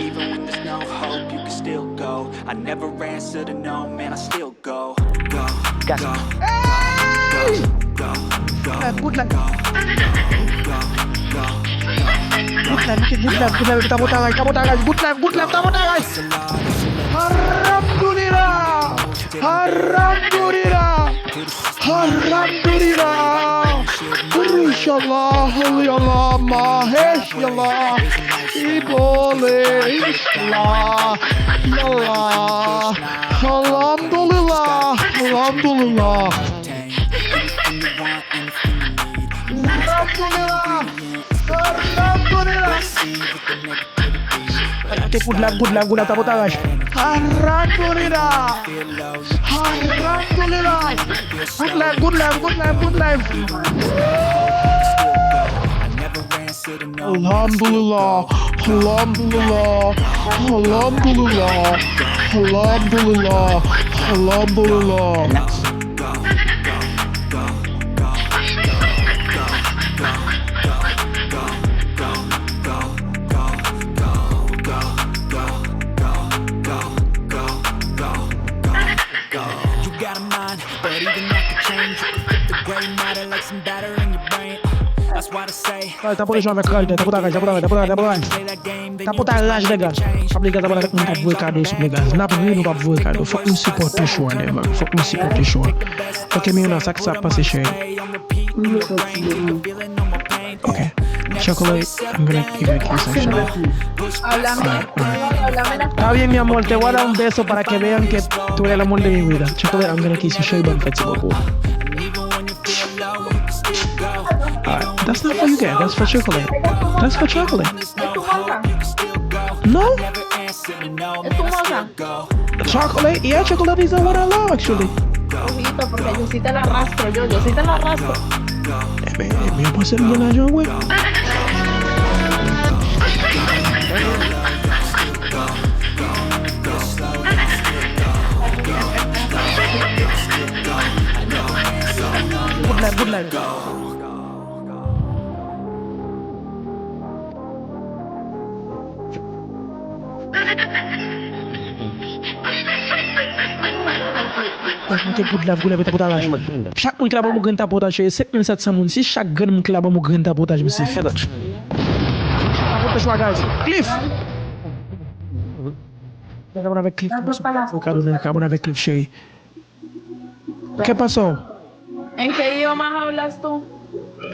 Even when there's no hope, you can still go. I never answer to no, man, I still go. Go, Gas. go, go, go, Good lang. go, go, go. Good lang. Tamo tayo. Good lang. Tamo tayo. Alhamdulillah. İnşallah. Allah mahesh Allah. İbole. İnşallah. Allah. Alhamdulillah. Okay, good lang. Tamo tayo. Alhamdulillah. Good lang. Alhamdulillah. You got a mind, but even that could change. You can flip the gray matter like some batter in your brain. That's why I say. Tapo tayo avec Raj. Tapo tayo. Tapo tayo Raj legal. Pabli gata bala avec mon voix cadeau sur legal. N'a pas vu nous pas voix cadeau. Faut nous supporter choix né man. Faut nous supporter choix. OK, mais on a ça que ça passe cher. OK. Chocolate, I'm gonna give you a kiss actually. Está bien, mi amor, te voy a dar un beso para que vean que tú eres el amor de mi vida. Chocolate, I'm gonna kiss you. Show you one fetch before. Alright, that's not for you guys. That's for chocolate. That's for chocolate. No? Es tu moza. Chocolate? Yeah, chocolate is the one I love actually. Ojito, porque yo sí te la arrastro, yo sí te la arrastro. Me voy a hacer bien a John, güey. Good night. Ok, good love, tapotage. Chaque moun qui la ba mou grand tapotage, 7700 moun. Si chaque grand moun qui la ba mou grand tapotage, monsieur. Tapotage, guys. Cliff. Acabamos avec Cliff. Acabamos avec Cliff, chérie. ¿Qué pasó? ¿En qué idioma hablas tú?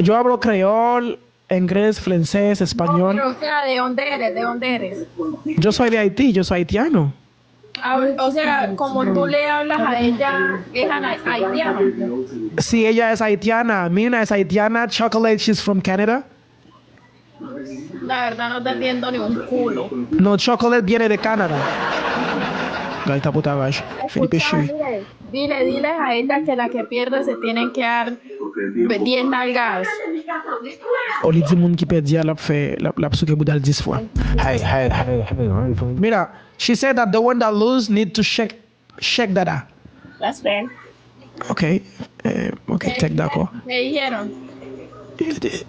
Yo hablo creol, inglés, francés, español. Pero, o sea, ¿de dónde eres? Yo soy de Haití, yo soy haitiano. O sea, como tú le hablas a ella, es haitiana. Sí, ella es haitiana. Mina es haitiana. Chocolate, she's from Canada. La verdad no te entiendo ni un culo. No, Chocolate viene de Canadá. Gaita puta gash. Felipe Shui. Dile a ella que la que pierde se tienen que dar 10 nalgas. Oli di moun ki pedi a lap souke boudal 10 fois. Hey. Mira, she said that the one that lose need to shake dada. That's fair. Okay, take d'accord. ¿Qué dijeron?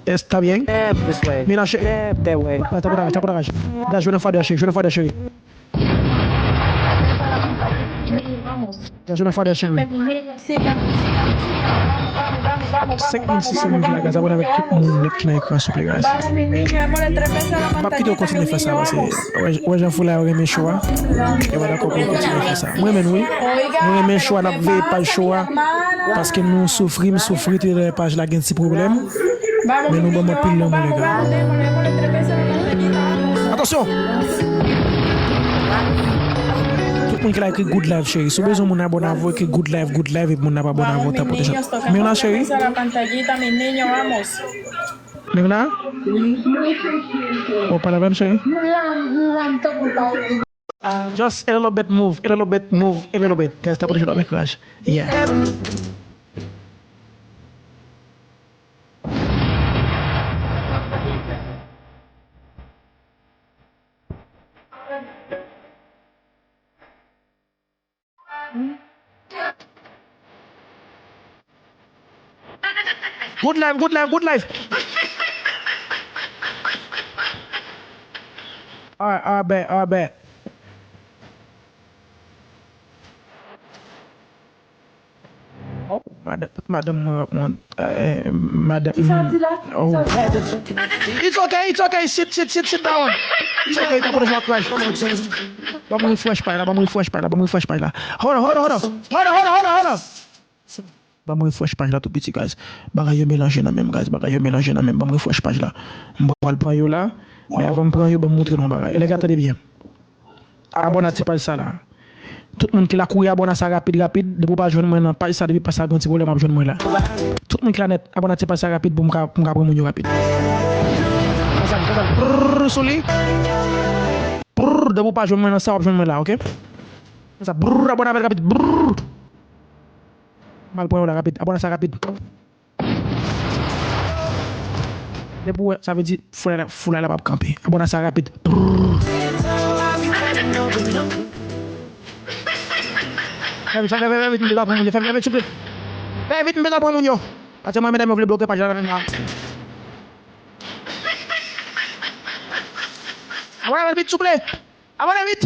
Está bien? Step this way. Mira, Step that way. Está por acá. Da, je ne fais pas chérie. Je ne fais pas chérie. 5 minutes la casa, avec tout le monde qui n'a pas souple, guys. Pas plutôt continuer à faire ça, parce que ouais, j'en fous là, on mes choix. Et voilà, qu'on continue à faire ça. Moi-même, oui. Nous, mes choix, n'a pas le choix. Parce que nous souffrons, tout les pages là, il y a un petit problème. Mais nous, bon, pile l'homme, les gars. Attention! Tout le monde qui a écrit good life, chérie. Si besoin mon abonné à vous, écrit good life, et mon abonné à vous, t'as protéger. Mais on a, chérie? La pantallita, mis niños, vamos. Mais on a? Oh, pas la même, chérie? Just a little bit move. Guys, t'as protéger avec courage. Yeah. Good life, good life, good life. Alright, bet. Oh, madam, madam. Oh. It's okay. Sit down. It's okay. Don't put a crash. Vamos refresh para lá. Hold on. Vamos refresh page là tout petit guys. Bagay yo mélanger dans même guys, Vamos refresh page là. M'bral prend yo là, mais avant de prendre yo, ben montrer non bagay. Et les gars, attendez bien. Abonnez-vous pas ça là. Tout le monde qui l'a couru abonné ça rapide, de pour pas joindre moi dans page ça depuis pas ça grand problème à joindre moi là. Tout le monde qui l'a net abonnez-vous pas ça rapide pour me prendre mon rapide. Ça soli. De pour pas joindre moi dans ça joindre moi là, OK? Ça abonnez rapide. Mal point là rapide, abonnez ça rapide. Depuis ça veut dire faut là pas camper. Abonnez ça rapide. Fais vite, me la prendre, fais vite, s'il te plaît. Fais vite, me la prendre, yo. Parce que moi, mesdames, je voulais bloquer page là. Abonnez vite, s'il vous plaît. Abonnez vite.